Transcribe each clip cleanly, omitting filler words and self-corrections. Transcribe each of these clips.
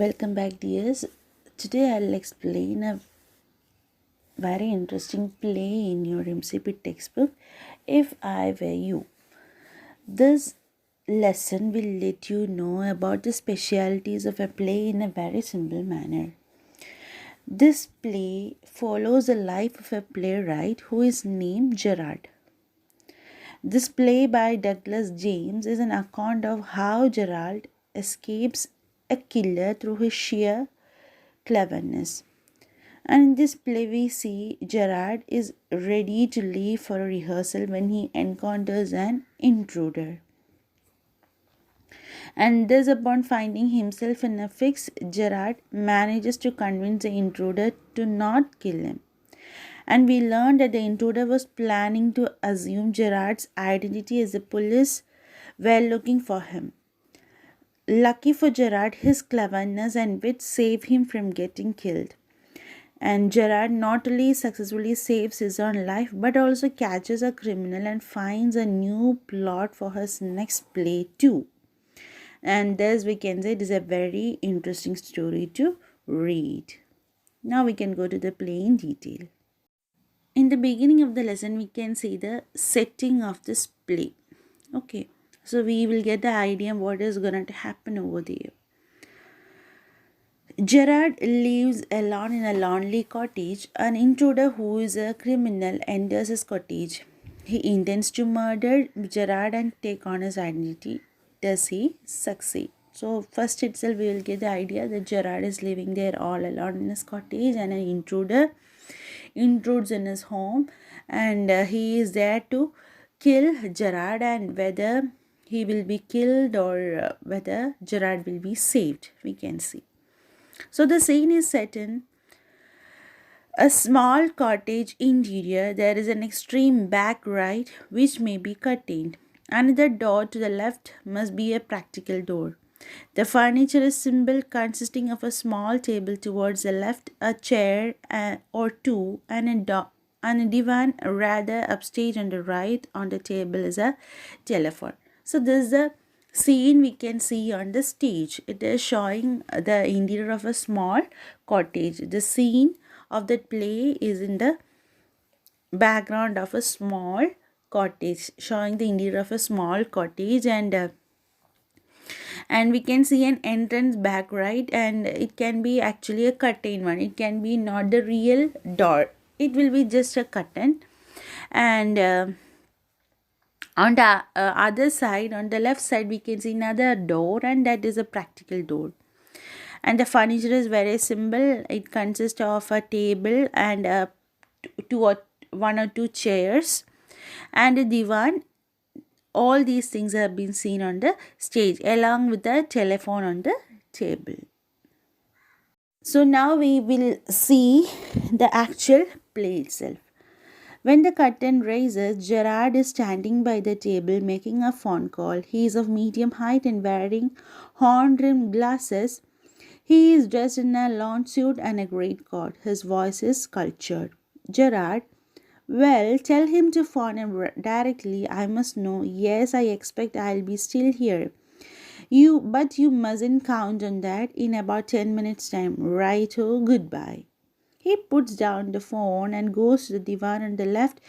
Welcome back, dears. Today I'll explain a very interesting play in your MCP textbook, If I Were You. This lesson will let you know about the specialities of a play in a very simple manner. This play follows the life of a playwright who is named Gerard. This play by Douglas James is an account of how Gerard escapes a killer through his sheer cleverness. And in this play, we see Gerard is ready to leave for a rehearsal when he encounters an intruder. And thus, upon finding himself in a fix, Gerard manages to convince the intruder to not kill him. And we learned that the intruder was planning to assume Gerard's identity as the police were looking for him. Lucky for Gerard, his cleverness and wit save him from getting killed. And Gerard not only successfully saves his own life but also catches a criminal and finds a new plot for his next play too. And thus we can say it is a very interesting story to read. Now we can go to the play in detail. In the beginning of the lesson, we can see the setting of this play. Okay, so we will get the idea of what is going to happen over there. Gerard lives alone in a lonely cottage. An intruder who is a criminal enters his cottage. He intends to murder Gerard and take on his identity. Does he succeed? So first itself we will get the idea that Gerard is living there all alone in his cottage and an intruder intrudes in his home and he is there to kill Gerard, and whether he will be killed or whether Gerard will be saved, we can see. So the scene is set in a small cottage interior. There is an extreme back right which may be curtained. Another door to the left must be a practical door. The furniture is simple, consisting of a small table towards the left, a chair or two, and a divan rather upstage on the right. On the table is a telephone. So this is the scene we can see on the stage. It is showing the interior of a small cottage. The scene of that play is in the background of a small cottage, showing the interior of a small cottage, and we can see an entrance back right, and it can be actually a curtain one. It can be not the real door. It will be just a curtain, and on the other side, on the left side, we can see another door, and that is a practical door. And the furniture is very simple. It consists of a table and one or two chairs and a divan. All these things have been seen on the stage along with the telephone on the table. So now we will see the actual play itself. When the curtain raises, Gerard is standing by the table making a phone call. He is of medium height and wearing horn-rimmed glasses. He is dressed in a lawn suit and a greatcoat. His voice is cultured. Gerard, well, tell him to phone him directly. I must know. Yes, I expect I'll be still here. But you mustn't count on that. In about 10 minutes' time. Righto, goodbye. He puts down the phone and goes to the divan on the left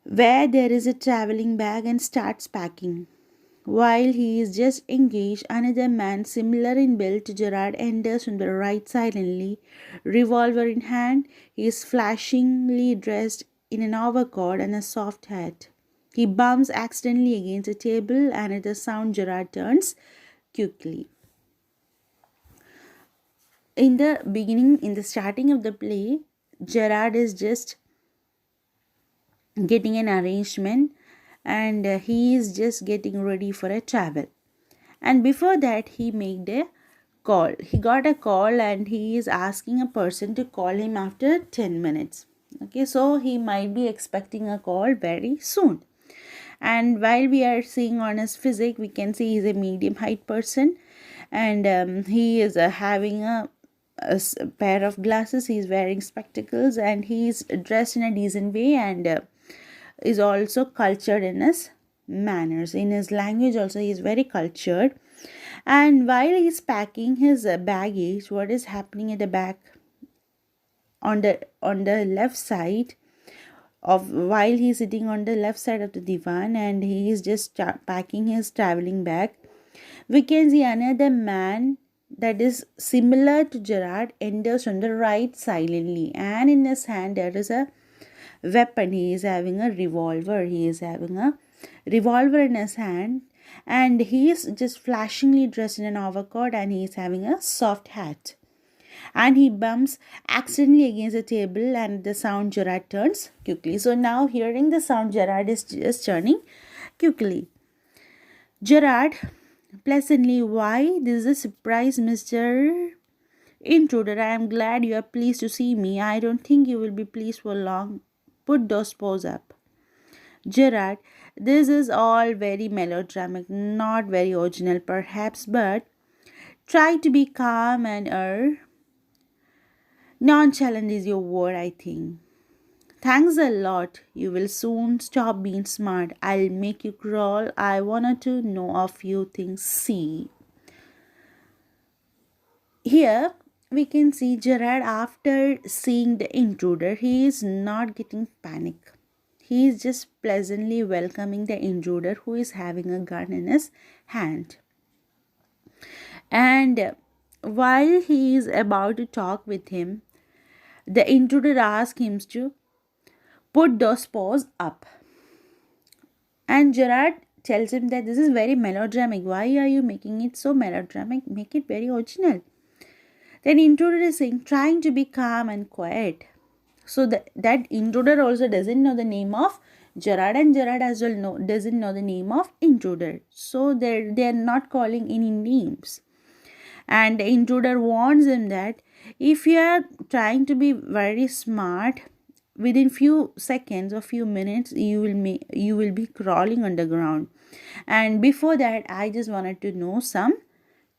where there is a traveling bag and starts packing. While he is just engaged, another man similar in build to Gerard enters from the right silently, revolver in hand. He is flashingly dressed in an overcoat and a soft hat. He bumps accidentally against a table, and at the sound Gerard turns quickly. In the starting of the play, Gerard is just getting an arrangement, and he is just getting ready for a travel. And before that, he made a call. He got a call and he is asking a person to call him after 10 minutes. Okay, so he might be expecting a call very soon. And while we are seeing on his physique, we can see he's a medium height person, and he is having a pair of glasses. He's wearing spectacles and he's dressed in a decent way, and is also cultured in his manners. In his language also he is very cultured, And while he's packing his baggage, what is happening at the back, on the left side of, while he's sitting on the left side of the divan and he is just packing his traveling bag, we can see another man that is similar to Gerard enters on the right silently, and in his hand there is a weapon. He is having a revolver. He is having a revolver in his hand, and he is just flashingly dressed in an overcoat, and he is having a soft hat. And he bumps accidentally against the table, and the sound, Gerard turns quickly. So now, hearing the sound, Gerard is just turning quickly. Gerard, pleasantly, why, this is a surprise, Mr. Intruder. I am glad you are pleased to see me. I don't think you will be pleased for long. Put those paws up. Gerard, this is all very melodramatic, not very original perhaps, but try to be calm and nonchalant is your word, I think. Thanks a lot. You will soon stop being smart. I'll make you crawl. I wanted to know a few things. See. Here we can see Gerard after seeing the intruder. He is not getting panic. He is just pleasantly welcoming the intruder who is having a gun in his hand. And while he is about to talk with him, the intruder asks him to put those paws up. And Gerard tells him that this is very melodramatic. Why are you making it so melodramatic? Make it very original. Then intruder is saying, trying to be calm and quiet. So that intruder also doesn't know the name of Gerard, and Gerard as well doesn't know the name of intruder. So they're not calling any names. And the intruder warns him that if you are trying to be very smart, within few seconds or few minutes you will be crawling underground. And before that, I just wanted to know some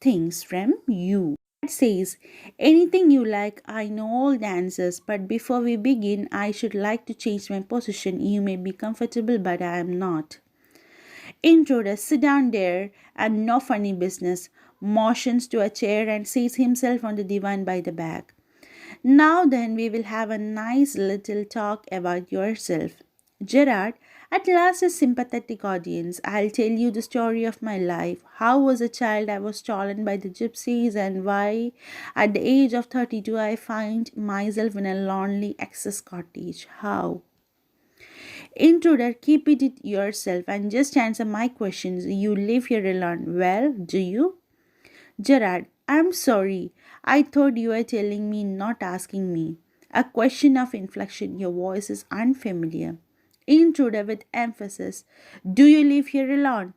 things from you. It says, anything you like, I know all the answers, but before we begin, I should like to change my position. You may be comfortable, but I am not. Intruder, sit down there, and no funny business. Motions to a chair and seats himself on the divan by the back. Now then, we will have a nice little talk about yourself. Gerard, at last a sympathetic audience. I'll tell you the story of my life. How was a child I was stolen by the gypsies, and why at the age of 32 I find myself in a lonely access cottage. How? Intruder, keep it yourself and just answer my questions. You live here alone. Well, do you? Gerard, I'm sorry. I thought you were telling me, not asking me. A question of inflection. Your voice is unfamiliar. Intruder with emphasis. Do you live here alone?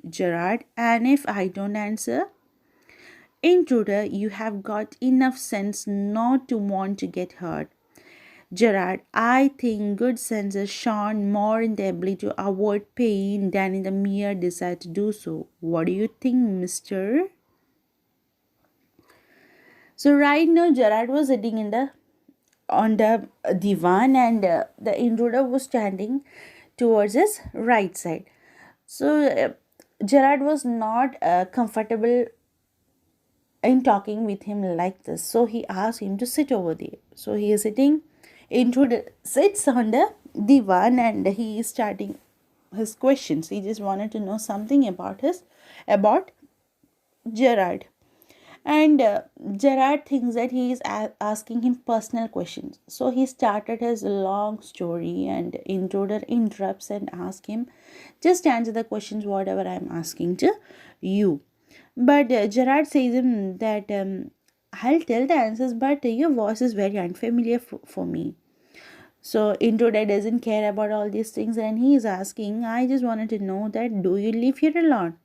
Gerard, and if I don't answer? Intruder, you have got enough sense not to want to get hurt. Gerard, I think good sense is shown more in the ability to avoid pain than in the mere desire to do so. What do you think, mister? So right now Gerard was sitting on the divan, and the intruder was standing towards his right side. So Gerard was not comfortable in talking with him like this. So he asked him to sit over there. So he is sitting, intruder sits on the divan, and he is starting his questions. He just wanted to know something about Gerard. And Gerard thinks that he is asking him personal questions. So he started his long story, and intruder interrupts and asks him, just answer the questions whatever I am asking to you. But Gerard says him that I'll tell the answers, but your voice is very unfamiliar for me. So intruder doesn't care about all these things, and he is asking, I just wanted to know that do you live here alone?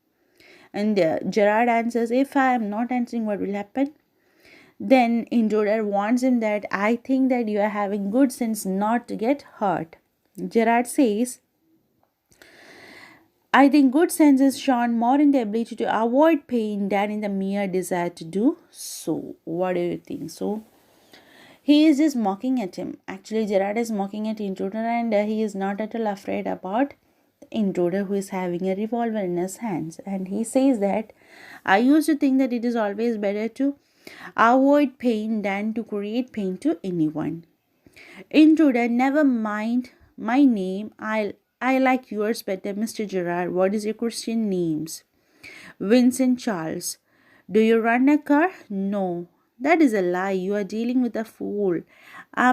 And Gerard answers, if I am not answering, what will happen? Then intruder warns him that I think that you are having good sense not to get hurt. Gerard says, I think good sense is shown more in the ability to avoid pain than in the mere desire to do so. What do you think? So he is just mocking at him. Actually, Gerard is mocking at intruder, and he is not at all afraid about intruder who is having a revolver in his hands, and he says that I used to think that it is always better to avoid pain than to create pain to anyone. Intruder, never mind my name. I like yours better, Mr. Gerard. What is your Christian names? Vincent Charles. Do you run a car? No. That is a lie. You are dealing with a fool. I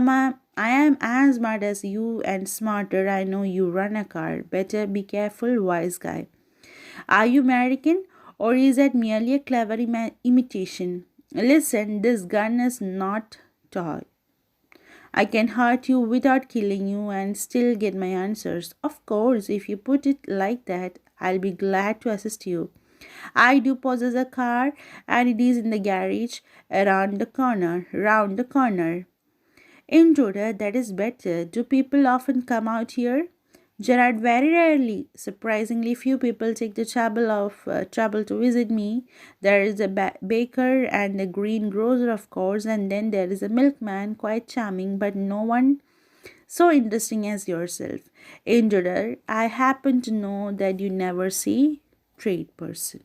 am as smart as you and smarter. I know you run a car. Better be careful, wise guy. Are you American or is that merely a clever imitation? Listen, this gun is not toy. I can hurt you without killing you and still get my answers. Of course, if you put it like that, I'll be glad to assist you. I do possess a car and it is in the garage round the corner. Intruder, that is better. Do people often come out here? Gerard, very rarely. Surprisingly few people take the trouble to visit me. There is a baker and a greengrocer, of course, and then there is a milkman, quite charming, but no one so interesting as yourself. Intruder, I happen to know that you never see trade person.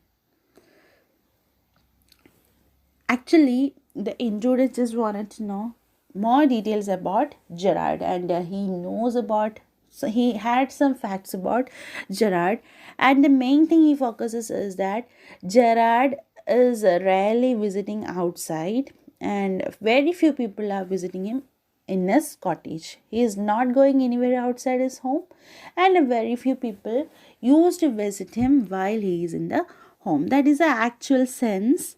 Actually, the intruder just wanted to know more details about Gerard, and he knows about. So he had some facts about Gerard, and the main thing he focuses is that Gerard is rarely visiting outside, and very few people are visiting him in his cottage. He is not going anywhere outside his home, and very few people used to visit him while he is in the home. That is the actual sense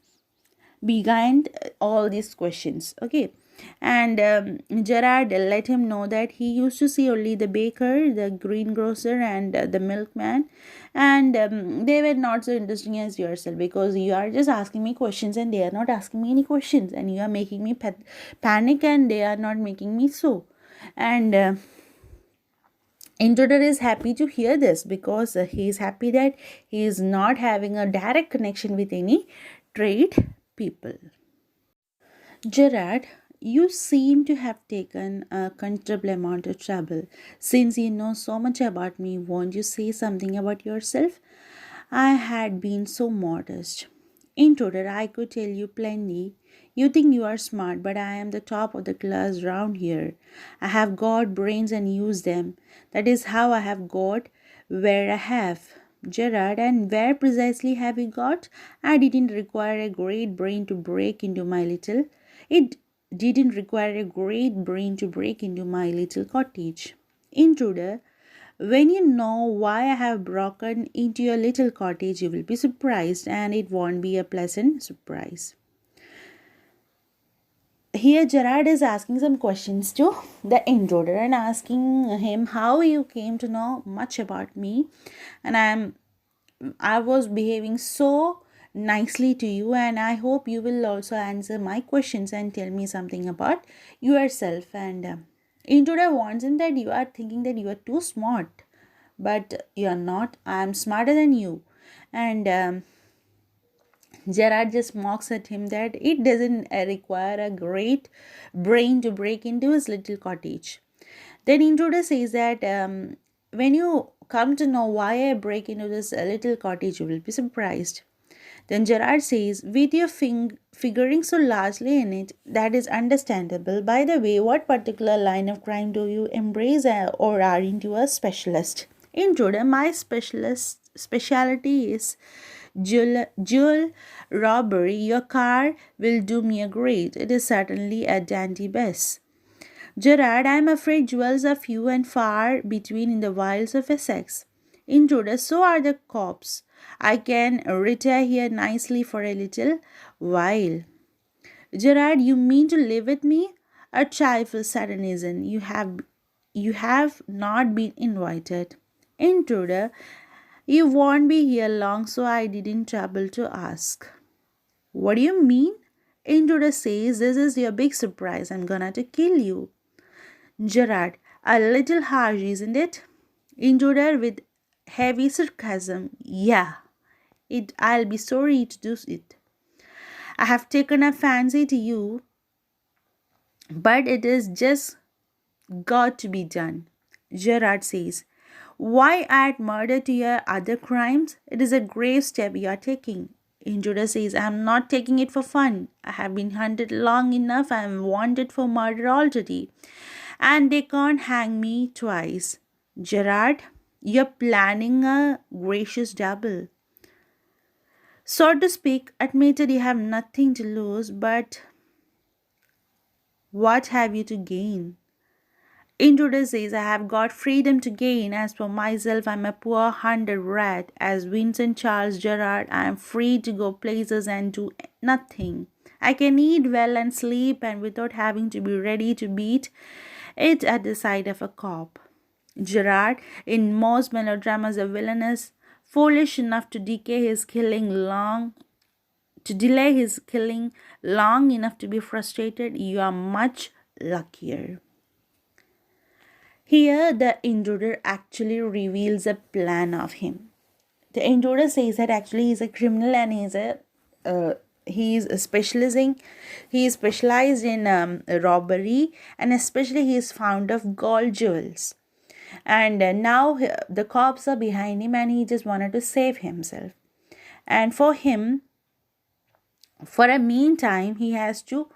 behind all these questions. Okay, and Gerard let him know that he used to see only the baker, the greengrocer, and the milkman, and they were not so interesting as yourself, because you are just asking me questions and they are not asking me any questions, and you are making me panic and they are not making me so. And intruder is happy to hear this, because he is happy that he is not having a direct connection with any trade people. Gerard, you seem to have taken a considerable amount of trouble. Since you know so much about me, won't you say something about yourself? I had been so modest. Intruder, I could tell you plenty. You think you are smart, but I am the top of the class round here. I have got brains and use them. That is how I have got where I have. Gerard, and where precisely have you got? I didn't require a great brain to break into my little. It didn't require a great brain to break into my little cottage. Intruder, when you know why I have broken into your little cottage, you will be surprised, and it won't be a pleasant surprise. Here, Gerard is asking some questions to the intruder and asking him how you came to know much about me, and I was behaving so nicely to you, and I hope you will also answer my questions and tell me something about yourself. And intruder warns him that you are thinking that you are too smart, but you are not. I am smarter than you. And Gerard just mocks at him that it doesn't require a great brain to break into his little cottage. Then intruder says that when you come to know why I break into this little cottage, you will be surprised. Then Gerard says, with your figuring so largely in it, that is understandable. By the way, what particular line of crime do you embrace, or aren't you a specialist? Intruder, my specialty is jewel robbery. Your car will do me a great. It is certainly a dandy best. Gerard, I am afraid jewels are few and far between in the wilds of Essex. Intruder, so are the cops. I can retire here nicely for a little while. Gerard, you mean to live with me? A trifle sudden, isn't you have not been invited. Intruder, you won't be here long, so I didn't trouble to ask. What do you mean? Intruder says, this is your big surprise. I'm gonna to kill you. Gerard, a little harsh, isn't it? Intruder with heavy sarcasm. Yeah, I'll be sorry to do it. I have taken a fancy to you, but it is just got to be done. Gerard says, Why add murder to your other crimes? It is a grave step you are taking. Intruder says, I am not taking it for fun. I have been hunted long enough. I am wanted for murder already. And they can't hang me twice. Gerard, you're planning a gracious double. So to speak, admitted you have nothing to lose, but what have you to gain? Intruder says, I have got freedom to gain. As for myself, I am a poor hunted rat. As Vincent Charles Gerard, I am free to go places and do nothing. I can eat well and sleep and without having to be ready to beat it at the side of a cop. Gerard, in most melodramas, a villain is foolish enough to delay his killing long enough to be frustrated. You are much luckier. Here, the intruder actually reveals a plan of him. The intruder says that actually he's a criminal and he is specialized in robbery, and especially he is fond of gold jewels. And now the cops are behind him and he just wanted to save himself. And for him, for a meantime, he has to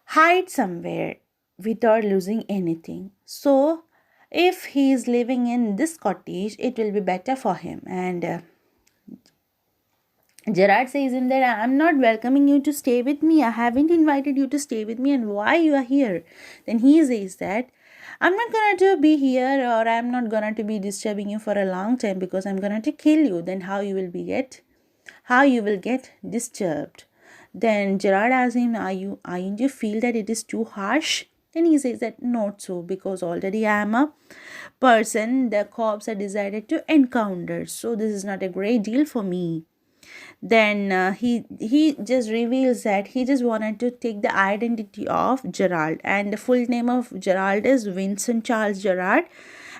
hide somewhere without losing anything. So, if he is living in this cottage, it will be better for him. And Gerard says him that I am not welcoming you to stay with me. I haven't invited you to stay with me, and why you are here? Then he says that I'm not going to be here, or I'm not going to be disturbing you for a long time because I'm going to kill you. Then how you will get disturbed? Then Gerard asks him, aren't you feel that it is too harsh? Then he says that not so, because already I am a person the cops have decided to encounter. So this is not a great deal for me. Then he just reveals that he just wanted to take the identity of Gerald, and the full name of Gerald is Vincent Charles Gerard.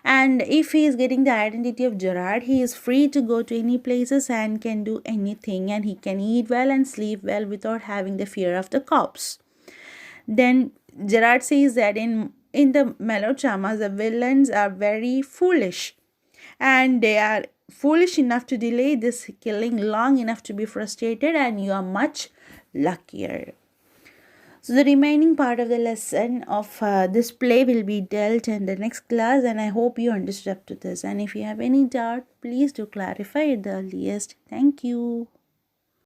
And if he is getting the identity of Gerard, he is free to go to any places and can do anything, and he can eat well and sleep well without having the fear of the cops. Then Gerard says that in the melodramas, the villains are very foolish, and they are foolish enough to delay this killing long enough to be frustrated, and you are much luckier. So the remaining part of the lesson of this play will be dealt in the next class, and I hope you understood up to this. And if you have any doubt, please do clarify at the earliest. Thank you.